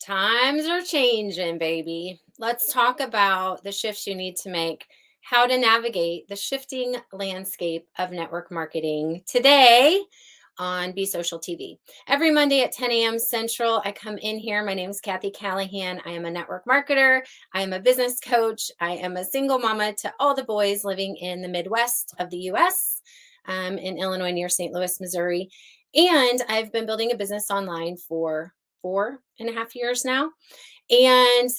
Times are changing, baby. Let's talk about the shifts you need to make, how to navigate the shifting landscape of network marketing today on Be Social TV. Every Monday at 10 a.m. Central, I come in here. My name is Kathy Callahan. I am a network marketer. I am a business coach. I am a single mama to all the boys living in the Midwest of the U.S., in Illinois, near St. Louis, Missouri. And I've been building a business online for 4.5 years now. And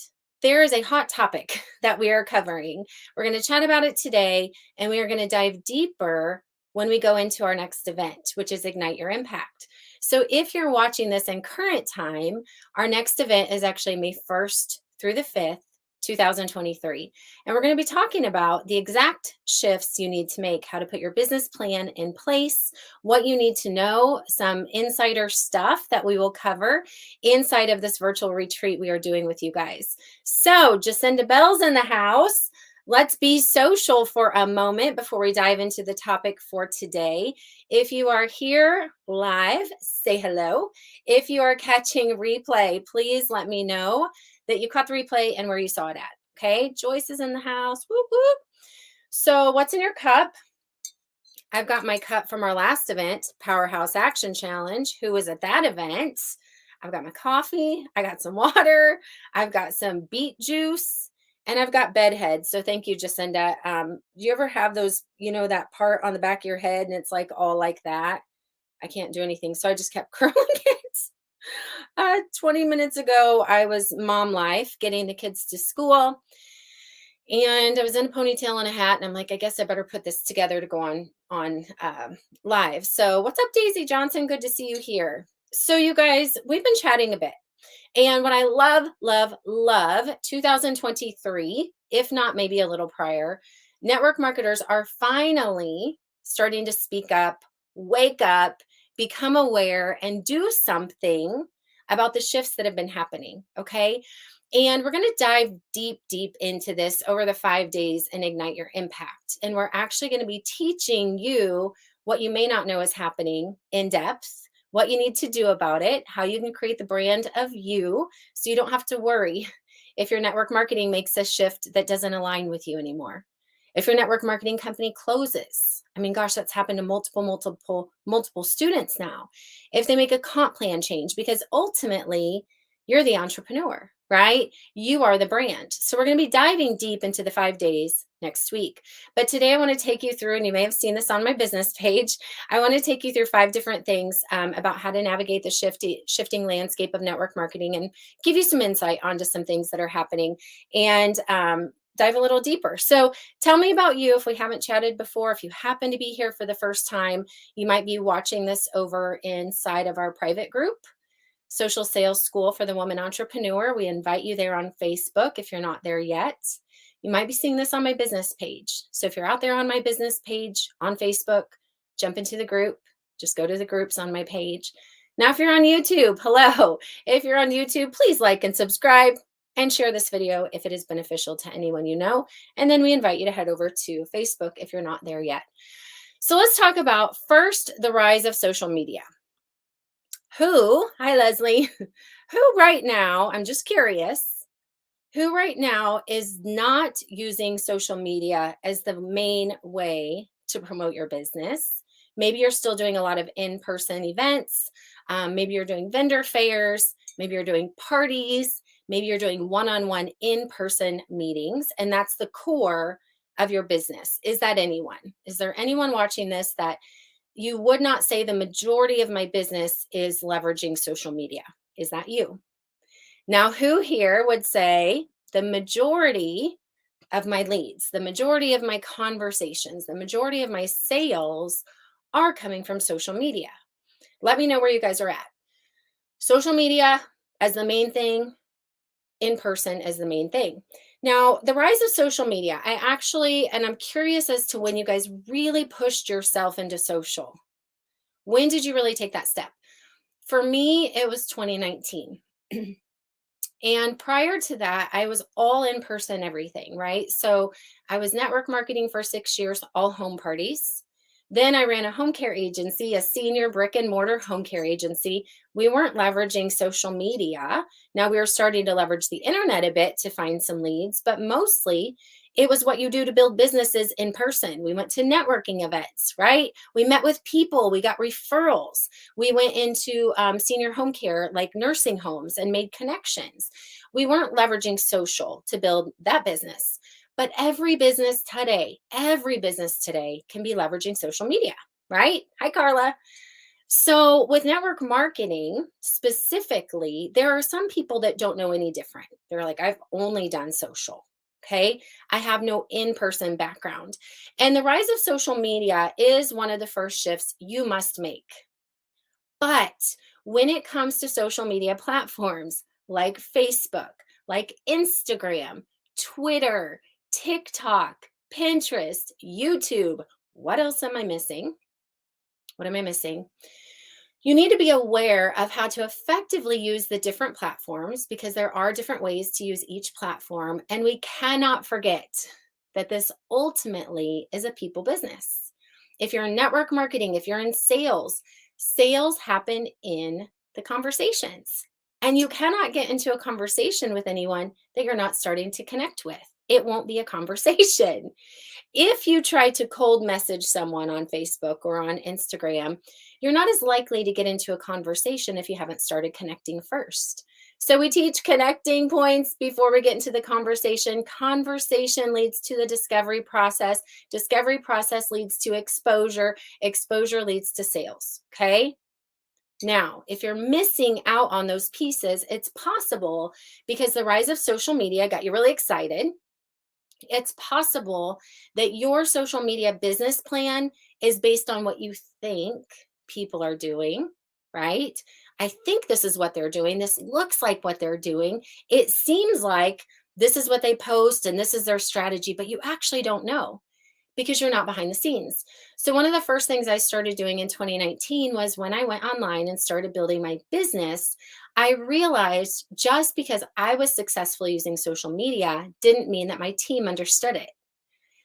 there is a hot topic that we are covering. We're going to chat about it today, and we are going to dive deeper when we go into our next event, which is Ignite Your Impact. So if you're watching this in current time, our next event is actually May 1st through the 5th, 2023. And we're going to be talking about the exact shifts you need to make, how to put your business plan in place, what you need to know, some insider stuff that we will cover inside of this virtual retreat we are doing with you guys. So, Jacinda Bell's in the house. Let's be social for a moment before we dive into the topic for today. If you are here live, say hello. If you are catching replay, please let me know that you caught the replay and where you saw it at. Okay, Joyce is in the house. Whoop, whoop. So, what's in your cup? I've got my cup from our last event, Powerhouse Action Challenge. Who was at that event? I've got my coffee. I got some water. I've got some beet juice. And I've got bed heads. So thank you, Jacinda. Do you ever have those, that part on the back of your head and it's like all like that? I can't do anything. So I just kept curling it. 20 minutes ago, I was mom life, getting the kids to school. And I was in a ponytail and a hat. And I'm like, I guess I better put this together to go on live. So what's up, Daisy Johnson? Good to see you here. So you guys, we've been chatting a bit. And what I love 2023, if not maybe a little prior, network marketers are finally starting to speak up, wake up, become aware, and do something about the shifts that have been happening. Okay. And we're going to dive deep into this over the 5 days and ignite your impact. And we're actually going to be teaching you what you may not know is happening in depth, what you need to do about it, how you can create the brand of you so you don't have to worry if your network marketing makes a shift that doesn't align with you anymore. If your network marketing company closes, I mean, gosh, that's happened to multiple students now. If they make a comp plan change, because ultimately you're the entrepreneur, right? You are the brand. So we're going to be diving deep into the 5 days next week. But today I want to take you through, and you may have seen this on my business page, I want to take you through 5 different things about how to navigate the shifting landscape of network marketing and give you some insight onto some things that are happening and dive a little deeper. So tell me about you if we haven't chatted before. If you happen to be here for the first time, you might be watching this over inside of our private group, Social Sales School for the Woman Entrepreneur. We invite you there on Facebook if you're not there yet. You might be seeing this on my business page. So if you're out there on my business page on Facebook, jump into the group. Just go to the groups on my page. Now, if you're on YouTube, hello. If you're on YouTube, please like and subscribe and share this video if it is beneficial to anyone you know. And then we invite you to head over to Facebook if you're not there yet. So let's talk about first the rise of social media. Hi Leslie, who right now, I'm just curious, who right now is not using social media as the main way to promote your business? Maybe you're still doing a lot of in-person events. Maybe you're doing vendor fairs. Maybe you're doing parties. Maybe you're doing one-on-one in-person meetings. And that's the core of your business. Is that anyone? Is there anyone watching this that you would not say the majority of my business is leveraging social media? Is that you? Now, who here would say the majority of my leads, the majority of my conversations, the majority of my sales are coming from social media? Let me know where you guys are at. Social media as the main thing, in person as the main thing. Now, the rise of social media, and I'm curious as to when you guys really pushed yourself into social. When did you really take that step? For me, it was 2019. And prior to that, I was all in person everything, right? So I was network marketing for 6 years, all home parties. Then I ran a home care agency, a senior brick and mortar home care agency. We weren't leveraging social media. Now we were starting to leverage the internet a bit to find some leads, but mostly it was what you do to build businesses in person. We went to networking events, right? We met with people, we got referrals. We went into senior home care, like nursing homes, and made connections. We weren't leveraging social to build that business. But every business today can be leveraging social media, right? Hi, Carla. So, with network marketing specifically, there are some people that don't know any different. They're like, I've only done social. Okay. I have no in person background. And the rise of social media is one of the first shifts you must make. But when it comes to social media platforms like Facebook, like Instagram, Twitter, TikTok, Pinterest, YouTube, what else am I missing? What am I missing? You need to be aware of how to effectively use the different platforms because there are different ways to use each platform. And we cannot forget that this ultimately is a people business. If you're in network marketing, if you're in sales, sales happen in the conversations. And you cannot get into a conversation with anyone that you're not starting to connect with. It won't be a conversation. If you try to cold message someone on Facebook or on Instagram, you're not as likely to get into a conversation if you haven't started connecting first. So we teach connecting points before we get into the conversation. Conversation leads to the discovery process. Discovery process leads to exposure. Exposure leads to sales. Okay. Now, if you're missing out on those pieces, it's possible because the rise of social media got you really excited. It's possible that your social media business plan is based on what you think people are doing, right? I think this is what they're doing. This looks like what they're doing. It seems like this is what they post and this is their strategy, but you actually don't know because you're not behind the scenes. So, one of the first things I started doing in 2019 was when I went online and started building my business, I realized just because I was successful using social media didn't mean that my team understood it.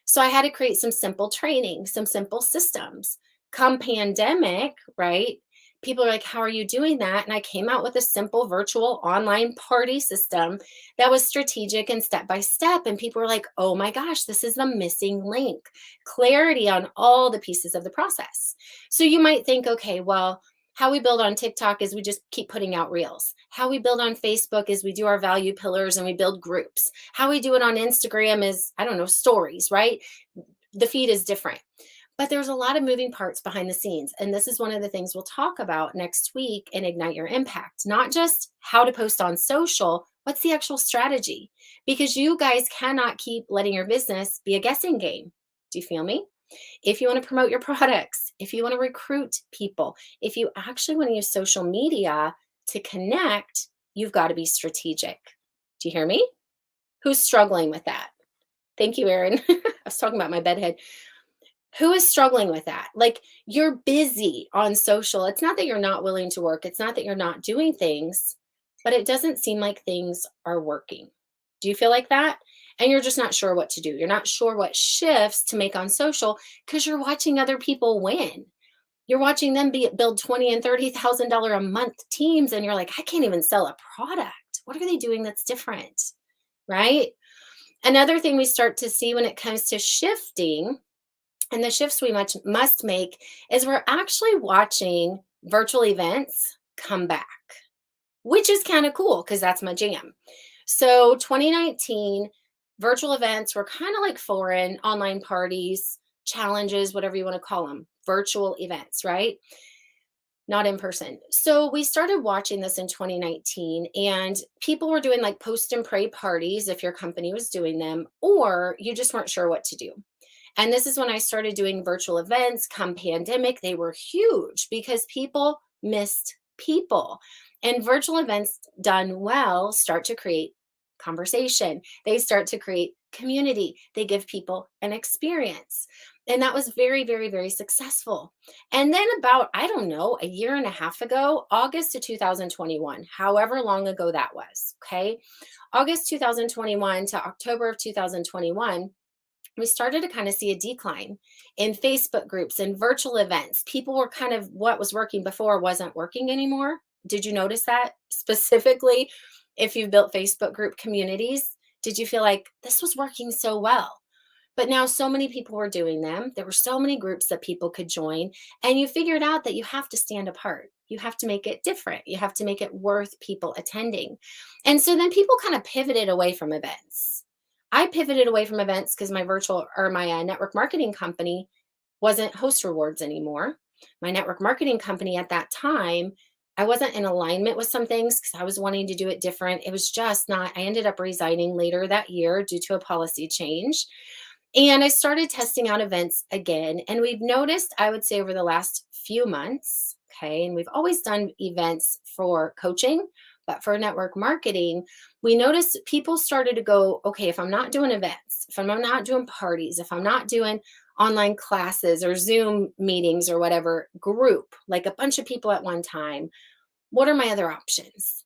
So, I had to create some simple training, some simple systems. Come pandemic, right? People are like, how are you doing that? And I came out with a simple virtual online party system that was strategic and step by step. And people were like, oh my gosh, this is the missing link, clarity on all the pieces of the process. So you might think, okay, well, how we build on TikTok is we just keep putting out reels. How we build on Facebook is we do our value pillars and we build groups. How we do it on Instagram is, I don't know, stories, right? The feed is different. But there's a lot of moving parts behind the scenes. And this is one of the things we'll talk about next week in Ignite Your Impact. Not just how to post on social, what's the actual strategy? Because you guys cannot keep letting your business be a guessing game. Do you feel me? If you want to promote your products, if you want to recruit people, if you actually want to use social media to connect, you've got to be strategic. Do you hear me? Who's struggling with that? Thank you, Erin. I was talking about my bedhead. Who is struggling with that? Like you're busy on social. It's not that you're not willing to work. It's not that you're not doing things, but it doesn't seem like things are working. Do you feel like that? And you're just not sure what to do. You're not sure what shifts to make on social because you're watching other people win. You're watching them build $20,000 and $30,000 a month teams, and you're like, I can't even sell a product. What are they doing that's different? Right? Another thing we start to see when it comes to shifting and the shifts we must make is we're actually watching virtual events come back, which is kind of cool because that's my jam. So 2019, virtual events were kind of like foreign online parties, challenges, whatever you want to call them, virtual events, right? Not in person. So we started watching this in 2019 and people were doing like post and pray parties if your company was doing them, or you just weren't sure what to do. And this is when I started doing virtual events come pandemic. They were huge because people missed people. And virtual events done well start to create conversation. They start to create community. They give people an experience. And that was very, very, very successful. And then about, I don't know, a year and a half ago, August of 2021, however long ago that was, okay? August 2021 to October of 2021, we started to kind of see a decline in Facebook groups and virtual events. People were kind of, what was working before wasn't working anymore. Did you notice that specifically? If you built Facebook group communities, did you feel like this was working so well? But now so many people were doing them. There were so many groups that people could join. And you figured out that you have to stand apart. You have to make it different. You have to make it worth people attending. And so then people kind of pivoted away from events. I pivoted away from events because my virtual or my network marketing company wasn't Host Rewards anymore. My network marketing company at that time, I wasn't in alignment with some things because I was wanting to do it different. It was just not, I ended up resigning later that year due to a policy change. And I started testing out events again. And we've noticed, I would say, over the last few months, okay, and we've always done events for coaching, but for network marketing, we noticed people started to go, okay, if I'm not doing events, if I'm not doing parties, if I'm not doing online classes or Zoom meetings or whatever, group, like a bunch of people at one time, what are my other options?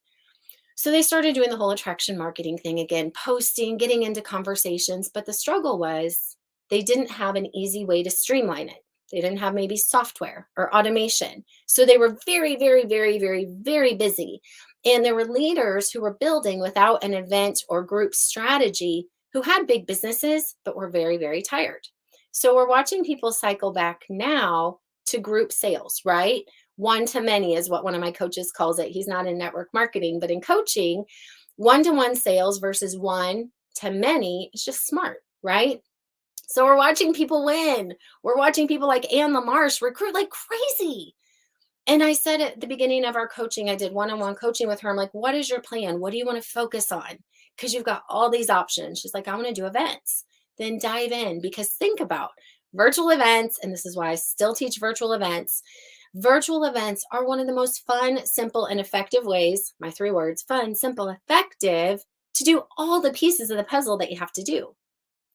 So they started doing the whole attraction marketing thing again, posting, getting into conversations. But the struggle was they didn't have an easy way to streamline it. They didn't have maybe software or automation. So they were very, very, very, very, very busy. And there were leaders who were building without an event or group strategy who had big businesses, but were very, very tired. So we're watching people cycle back now to group sales, right? One to many is what one of my coaches calls it. He's not in network marketing, but in coaching, one-to-one sales versus one to many is just smart, right? So we're watching people win. We're watching people like Ann LaMarche recruit like crazy. And I said at the beginning of our coaching, I did one-on-one coaching with her. I'm like, what is your plan? What do you want to focus on? Because you've got all these options. She's like, I want to do events. Then dive in, because think about virtual events. And this is why I still teach virtual events. Virtual events are one of the most fun, simple, and effective ways, my 3 words, fun, simple, effective, to do all the pieces of the puzzle that you have to do,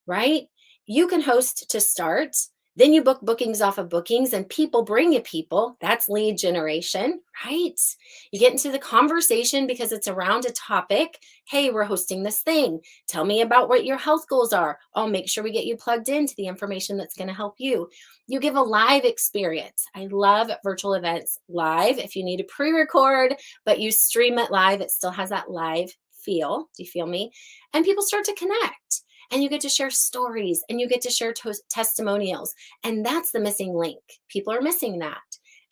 right? You can host to start, then you book bookings off of bookings, and people bring you people. That's lead generation, right? You get into the conversation because it's around a topic. Hey, we're hosting this thing. Tell me about what your health goals are. I'll make sure we get you plugged into the information that's going to help you. You give a live experience. I love virtual events live. If you need to pre-record, but you stream it live, it still has that live feel. Do you feel me? And people start to connect. And you get to share stories and you get to share testimonials. And that's the missing link. People are missing that.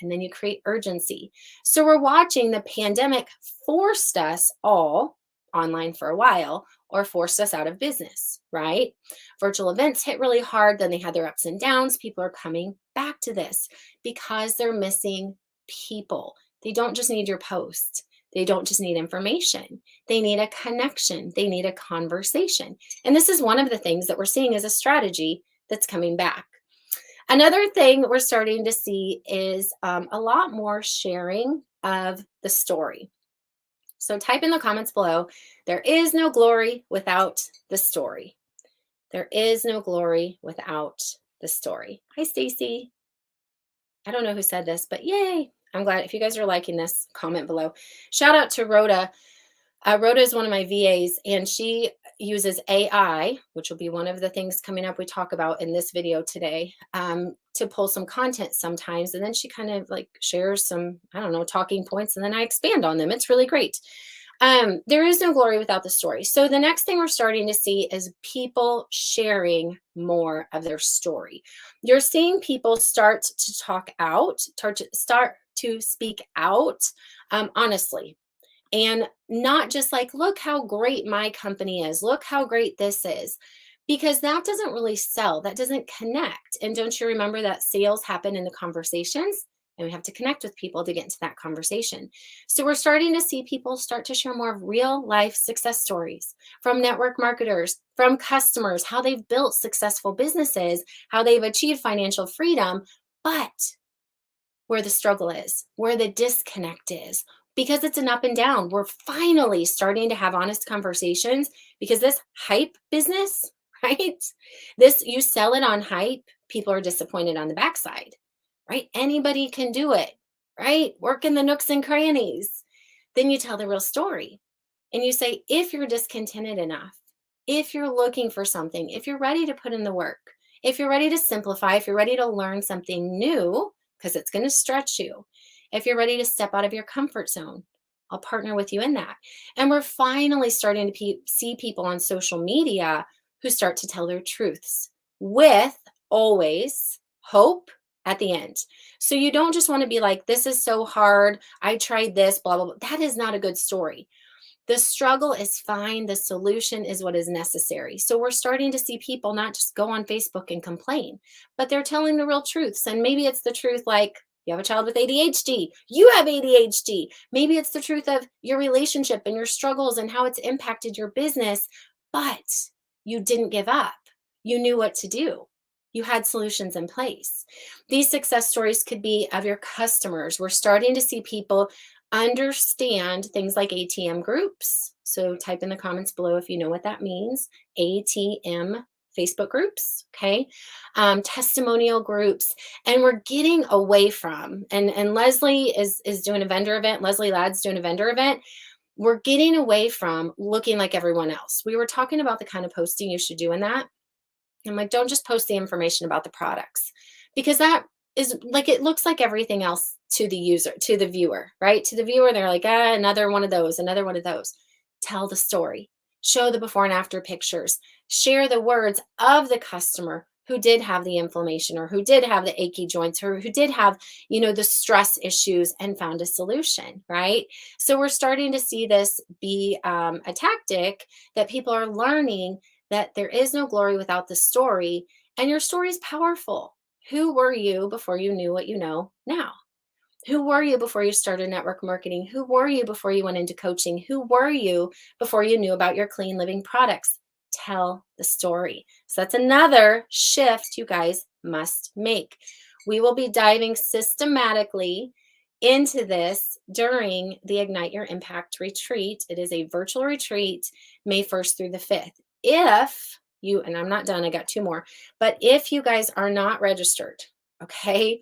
And then you create urgency. So we're watching the pandemic forced us all online for a while or forced us out of business, right? Virtual events hit really hard. Then they had their ups and downs. People are coming back to this because they're missing people. They don't just need your post. They don't just need information. They need a connection. They need a conversation. And this is one of the things that we're seeing as a strategy that's coming back. Another thing we're starting to see is a lot more sharing of the story. So type in the comments below, there is no glory without the story. There is no glory without the story. Hi, Stacy. I don't know who said this, but yay. I'm glad. If you guys are liking this, comment below. Shout out to Rhoda. Rhoda is one of my VAs, and she uses AI, which will be one of the things coming up we talk about in this video today, to pull some content sometimes. And then she kind of like shares some, I don't know, talking points, and then I expand on them. It's really great. There is no glory without the story. So the next thing we're starting to see is people sharing more of their story. You're seeing people start to talk out, start to speak out honestly. And not just like, look how great my company is. Look how great this is. Because that doesn't really sell. That doesn't connect. And don't you remember that sales happen in the conversations? And we have to connect with people to get into that conversation. So we're starting to see people start to share more of real life success stories from network marketers, from customers, how they've built successful businesses, how they've achieved financial freedom, but where the struggle is, where the disconnect is, because it's an up and down. We're finally starting to have honest conversations because this hype business, right? This, you sell it on hype, people are disappointed on the backside, right? Anybody can do it, right? Work in the nooks and crannies. Then you tell the real story and you say, if you're discontented enough, if you're looking for something, if you're ready to put in the work, if you're ready to simplify, if you're ready to learn something new, because it's going to stretch you, if you're ready to step out of your comfort zone, I'll partner with you in that. And we're finally starting to see people on social media who start to tell their truths with always hope at the end. So you don't just want to be like, this is so hard. I tried this, blah, blah, blah. That is not a good story. The struggle is fine. The solution is what is necessary. So we're starting to see people not just go on Facebook and complain, but they're telling the real truths. And maybe it's the truth like, you have a child with ADHD, you have ADHD. Maybe it's the truth of your relationship and your struggles and how it's impacted your business, but you didn't give up. You knew what to do. You had solutions in place. These success stories could be of your customers. We're starting to see people understand things like ATM groups. So type in the comments below if you know what that means. ATM Facebook groups, okay? Testimonial groups. And we're getting away from, and Leslie is doing a vendor event. Leslie Ladd's doing a vendor event. We're getting away from looking like everyone else. We were talking about the kind of posting you should do in that. I'm like, don't just post the information about the products, because that is like, it looks like everything else to the user, to the viewer, right? To the viewer, they're like, another one of those, another one of those. Tell the story, show the before and after pictures, share the words of the customer who did have the inflammation or who did have the achy joints or who did have, the stress issues and found a solution, right? So we're starting to see this be a tactic that people are learning, that there is no glory without the story, and your story is powerful. Who were you before you knew what you know now? Who were you before you started network marketing? Who were you before you went into coaching? Who were you before you knew about your clean living products? Tell the story. So that's another shift you guys must make. We will be diving systematically into this during the Ignite Your Impact retreat. It is a virtual retreat, May 1st through the 5th. If you, and I'm not done, I got 2 more, but if you guys are not registered, okay,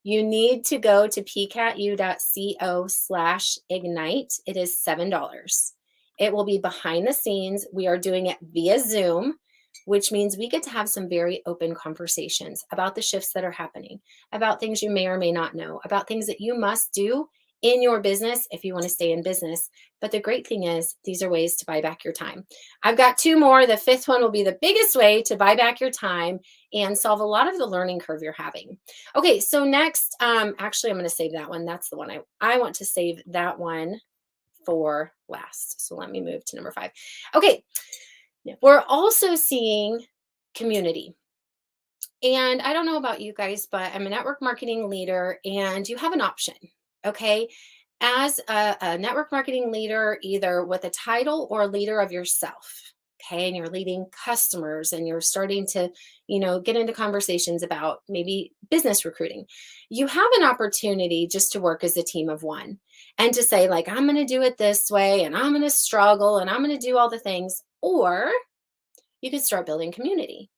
you need to go to pcatu.co/ignite. It is $7. It will be behind the scenes. We are doing it via Zoom, which means we get to have some very open conversations about the shifts that are happening, about things you may or may not know, about things that you must do in your business if you want to stay in business. But the great thing is, these are ways to buy back your time. I've got 2 more. The 5th one will be the biggest way to buy back your time and solve a lot of the learning curve you're having. Okay, so next, actually, I'm going to save that one. That's the one I want to save that one for last. So let me move to number 5. Okay, we're also seeing community. And I don't know about you guys, but I'm a network marketing leader, and you have an option, okay? As a network marketing leader, either with a title or a leader of yourself, okay? And you're leading customers and you're starting to, get into conversations about maybe business recruiting. You have an opportunity just to work as a team of one and to say, like, I'm going to do it this way and I'm going to struggle and I'm going to do all the things. Or you could start building community.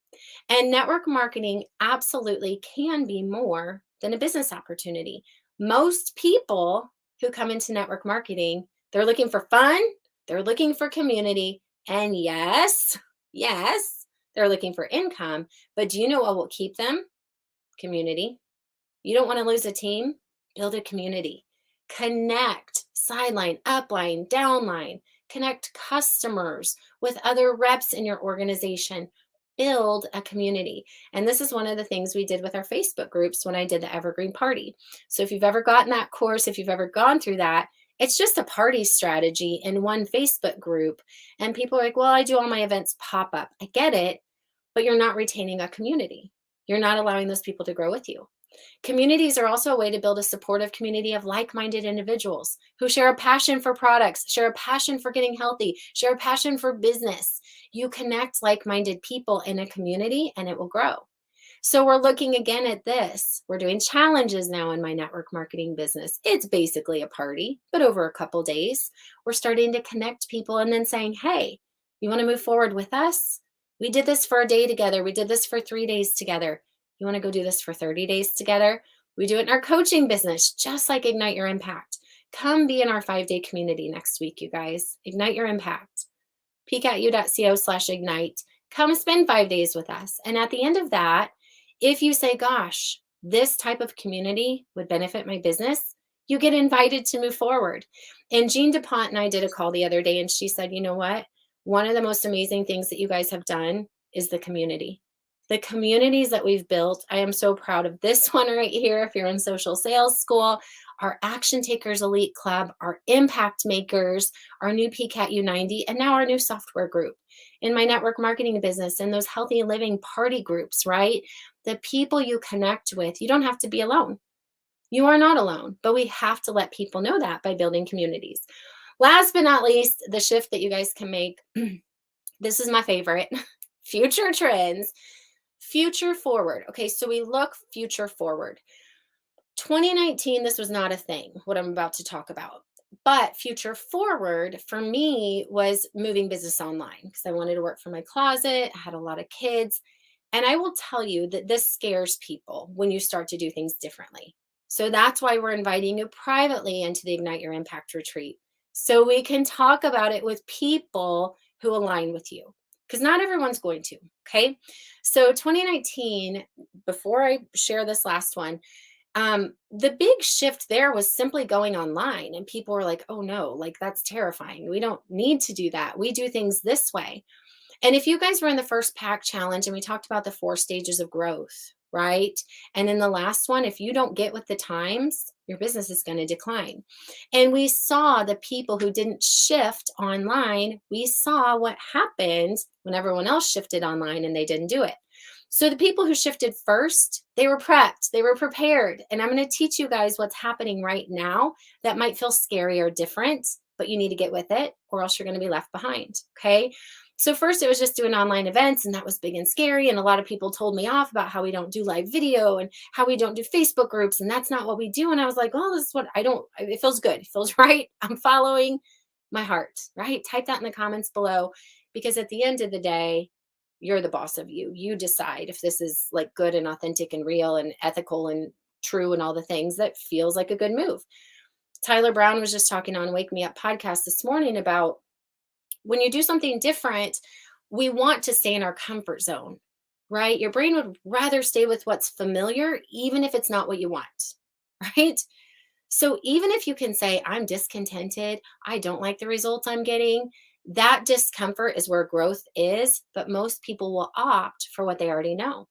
And network marketing absolutely can be more than a business opportunity. Most people who come into network marketing, they're looking for fun, they're looking for community, and yes, they're looking for income. But do you know what will keep them? Community. You don't want to lose a team? Build a community. Connect sideline, upline, downline. Connect customers with other reps in your organization. Build a community. And this is one of the things we did with our Facebook groups when I did the Evergreen Party. So if you've ever gotten that course, if you've ever gone through that, it's just a party strategy in one Facebook group. And people are like, well, I do all my events pop up. I get it, but you're not retaining a community. You're not allowing those people to grow with you. Communities are also a way to build a supportive community of like-minded individuals who share a passion for products, share a passion for getting healthy, share a passion for business. You connect like-minded people in a community and it will grow. So we're looking again at this. We're doing challenges now in my network marketing business. It's basically a party, but over a couple days, we're starting to connect people and then saying, hey, you want to move forward with us? We did this for a day together. We did this for 3 days together. You want to go do this for 30 days together? We do it in our coaching business, just like Ignite Your Impact. Come be in our 5-day community next week, you guys. Ignite Your Impact. peekatu.co/ignite. Come spend 5 days with us. And at the end of that, if you say, gosh, this type of community would benefit my business, you get invited to move forward. And Jean DuPont and I did a call the other day, and she said, you know what? One of the most amazing things that you guys have done is the community. The communities that we've built. I am so proud of this one right here. If you're in social sales school, our Action Takers Elite Club, our Impact Makers, our new PCAT U90, and now our new software group. In my network marketing business, in those healthy living party groups, right? The people you connect with, you don't have to be alone. You are not alone, but we have to let people know that by building communities. Last but not least, the shift that you guys can make. This is my favorite. Future trends. Future forward. Okay, so we look future forward. 2019, this was not a thing, what I'm about to talk about. But future forward for me was moving business online because I wanted to work from my closet. I had a lot of kids. And I will tell you that this scares people when you start to do things differently. So that's why we're inviting you privately into the Ignite Your Impact retreat. So we can talk about it with people who align with you because not everyone's going to. Okay. So 2019, before I share this last one, the big shift there was simply going online, and people were like, oh no, like that's terrifying. We don't need to do that. We do things this way. And if you guys were in the first pack challenge and we talked about the 4 stages of growth, right? And in the last one, if you don't get with the times, your business is going to decline. And we saw the people who didn't shift online, we saw what happened when everyone else shifted online and they didn't do it. So the people who shifted first, they were prepped, they were prepared. And I'm going to teach you guys what's happening right now that might feel scary or different, but you need to get with it or else you're going to be left behind. Okay. So first it was just doing online events, and that was big and scary. And a lot of people told me off about how we don't do live video and how we don't do Facebook groups. And that's not what we do. And I was like, well, this is what it feels good. It feels right. I'm following my heart, right? Type that in the comments below, because at the end of the day, you're the boss of you. You decide if this is like good and authentic and real and ethical and true and all the things that feels like a good move. Tyler Brown was just talking on Wake Me Up podcast this morning about when you do something different, we want to stay in our comfort zone, right? Your brain would rather stay with what's familiar, even if it's not what you want, right? So even if you can say, I'm discontented, I don't like the results I'm getting, that discomfort is where growth is, but most people will opt for what they already know.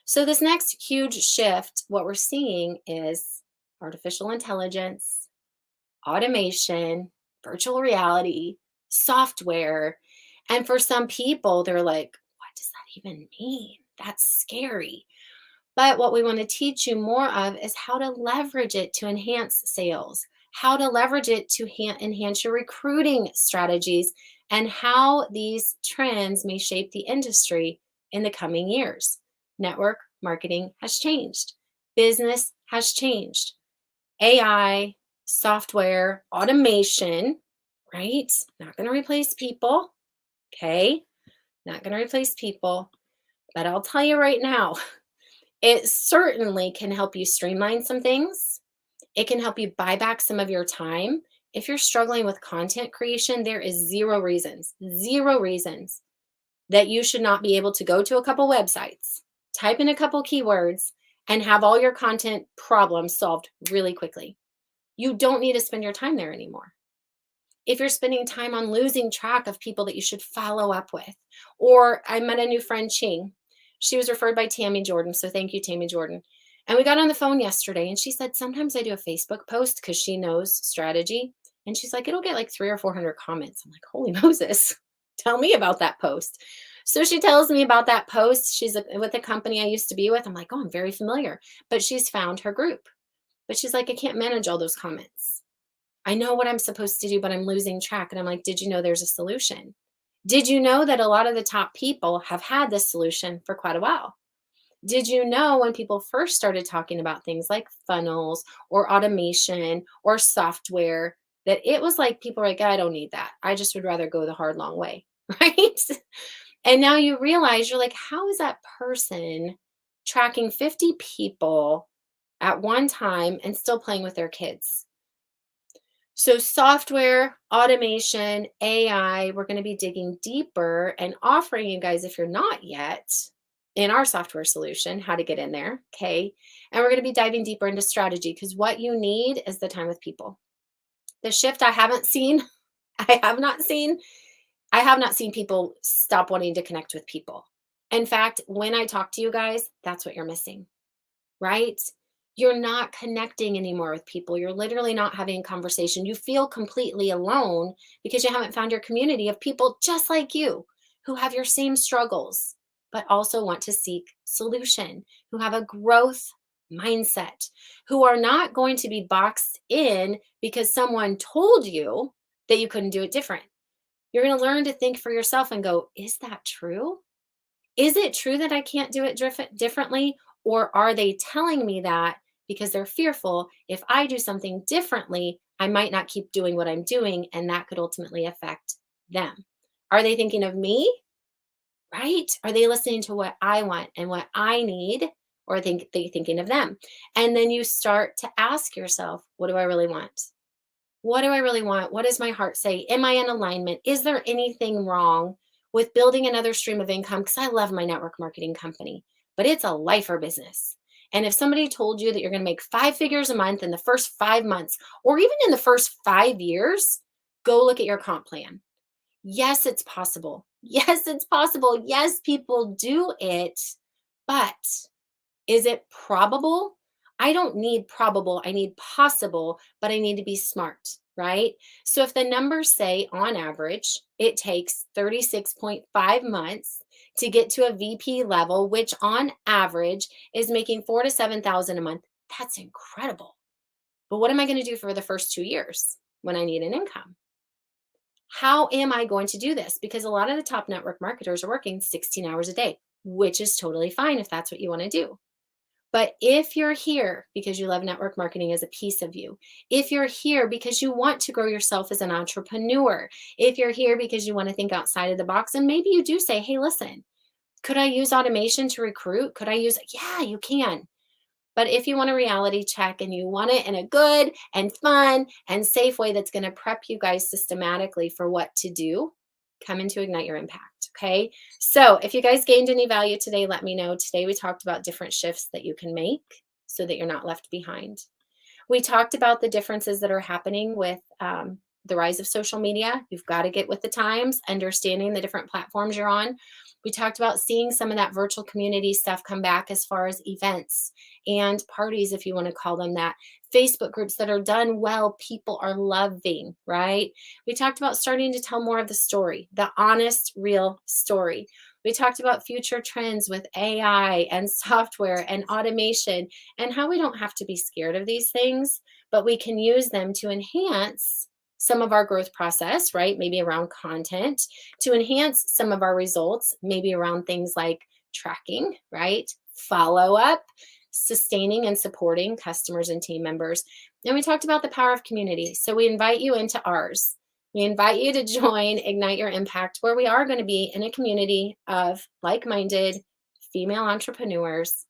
So this next huge shift, what we're seeing is artificial intelligence, automation, virtual reality, software. And for some people, they're like, what does that even mean? That's scary. But what we want to teach you more of is how to leverage it to enhance sales, how to leverage it to enhance your recruiting strategies, and how these trends may shape the industry in the coming years. Network marketing has changed. Business has changed. AI, software, automation, right? Not going to replace people. Okay. Not going to replace people. But I'll tell you right now, it certainly can help you streamline some things. It can help you buy back some of your time. If you're struggling with content creation, there is zero reasons that you should not be able to go to a couple websites, type in a couple keywords, and have all your content problems solved really quickly. You don't need to spend your time there anymore. If you're spending time on losing track of people that you should follow up with, or I met a new friend, Ching. She was referred by Tammy Jordan. So thank you, Tammy Jordan. And we got on the phone yesterday and she said, sometimes I do a Facebook post because she knows strategy. And she's like, it'll get like 300 or 400 comments. I'm like, holy Moses, tell me about that post. So she tells me about that post. She's with a company I used to be with. I'm like, oh, I'm very familiar. But she's found her group. But she's like, I can't manage all those comments. I know what I'm supposed to do, but I'm losing track. And I'm like, did you know there's a solution? Did you know that a lot of the top people have had this solution for quite a while? Did you know when people first started talking about things like funnels or automation or software, that it was like people are like, I don't need that. I just would rather go the hard, long way, right? And now you realize you're like, how is that person tracking 50 people at one time and still playing with their kids? So, software, automation, AI, we're going to be digging deeper and offering you guys, if you're not yet in our software solution, how to get in there. Okay. And we're going to be diving deeper into strategy because what you need is the time with people. The shift I haven't seen, I have not seen, I have not seen people stop wanting to connect with people. In fact, when I talk to you guys, that's what you're missing, right? You're not connecting anymore with people. You're literally not having a conversation. You feel completely alone because you haven't found your community of people just like you who have your same struggles, but also want to seek solution, who have a growth mindset, who are not going to be boxed in because someone told you that you couldn't do it different. You're going to learn to think for yourself and go, is that true? Is it true that I can't do it differently? Or are they telling me that because they're fearful if I do something differently, I might not keep doing what I'm doing, and that could ultimately affect them? Are they thinking of me? Right? Are they listening to what I want and what I need? Or think they thinking of them? And then you start to ask yourself, what do I really want? What do I really want? What does my heart say? Am I in alignment? Is there anything wrong with building another stream of income? Because I love my network marketing company, but it's a lifer business. And if somebody told you that you're going to make 5 figures a month in the first 5 months, or even in the first 5 years, go look at your comp plan. Yes, it's possible. Yes, it's possible. Yes, people do it. But is it probable? I don't need probable. I need possible, but I need to be smart, right? So if the numbers say on average, it takes 36.5 months to get to a VP level, which on average is making 4 to 7,000 a month, that's incredible. But what am I going to do for the first 2 years when I need an income? How am I going to do this? Because a lot of the top network marketers are working 16 hours a day, which is totally fine if that's what you want to do. But if you're here because you love network marketing as a piece of you, if you're here because you want to grow yourself as an entrepreneur, if you're here because you want to think outside of the box, and maybe you do say, hey, listen, could I use automation to recruit? Could I use, yeah, you can. But if you want a reality check and you want it in a good and fun and safe way that's going to prep you guys systematically for what to do, come into Ignite Your Impact. Okay. So if you guys gained any value today, let me know. Today we talked about different shifts that you can make so that you're not left behind. We talked about the differences that are happening with the rise of social media. You've got to get with the times, understanding the different platforms you're on. We talked about seeing some of that virtual community stuff come back as far as events and parties, if you want to call them that. Facebook groups that are done well, people are loving, right? We talked about starting to tell more of the story, the honest, real story. We talked about future trends with AI and software and automation and how we don't have to be scared of these things, but we can use them to enhance some of our growth process, right? Maybe around content, to enhance some of our results, maybe around things like tracking, right? Follow up, sustaining and supporting customers and team members. And we talked about the power of community. So we invite you into ours. We invite you to join Ignite Your Impact, where we are going to be in a community of like minded female entrepreneurs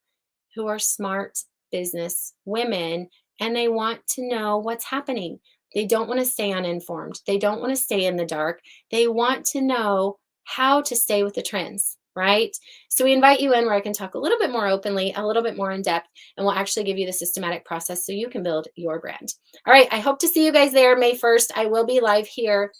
who are smart business women and they want to know what's happening. They don't want to stay uninformed. They don't want to stay in the dark. They want to know how to stay with the trends, right? So we invite you in where I can talk a little bit more openly, a little bit more in depth, and we'll actually give you the systematic process so you can build your brand. All right, I hope to see you guys there May 1st. I will be live here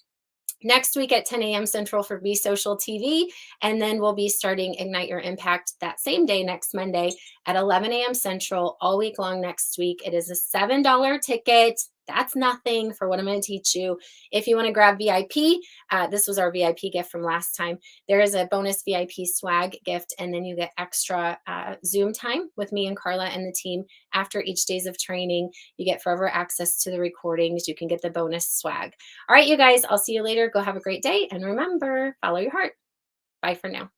next week at 10 a.m. Central for Be Social TV. And then we'll be starting Ignite Your Impact that same day, next Monday at 11 a.m. Central, all week long next week. It is a $7 ticket. That's nothing for what I'm going to teach you. If you want to grab VIP, this was our VIP gift from last time. There is a bonus VIP swag gift, and then you get extra Zoom time with me and Carla and the team after each days of training. You get forever access to the recordings. You can get the bonus swag. All right, you guys, I'll see you later. Go have a great day. And remember, follow your heart. Bye for now.